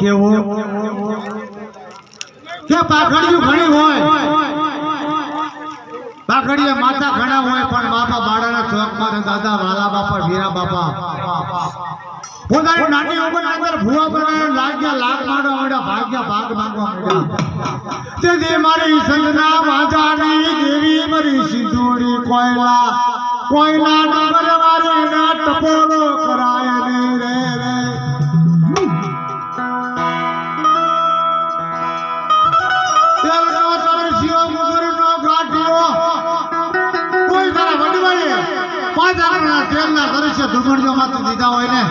કેવો કે પાખડીયું ઘણી હોય, પાખડીએ માતા ઘણા હોય, પણ બાપા બાળાના ચોકમાં દાદા વાલા બાપા વીરા બાપા પોતાની નાની ઉંમર અંદર ભૂવા બનાવે લાગ્યા લાગ માંડવા માંડ્યા, ભાગ્યા ભાગ માંગવા માંડ્યા। તેથી મારી સંગના વાજાની દેવી મારી સિંધુડી કોયલા કોયલા નંબર મારી ના ટપોરો કરાય ને રે રે તેલનો તરસ્યો મુગરનો ગાંઠિયો કોઈ તારા વડવાએ 5 આના તેલના તરસ્યો ધુમણિયો માથે દીધા હોય ને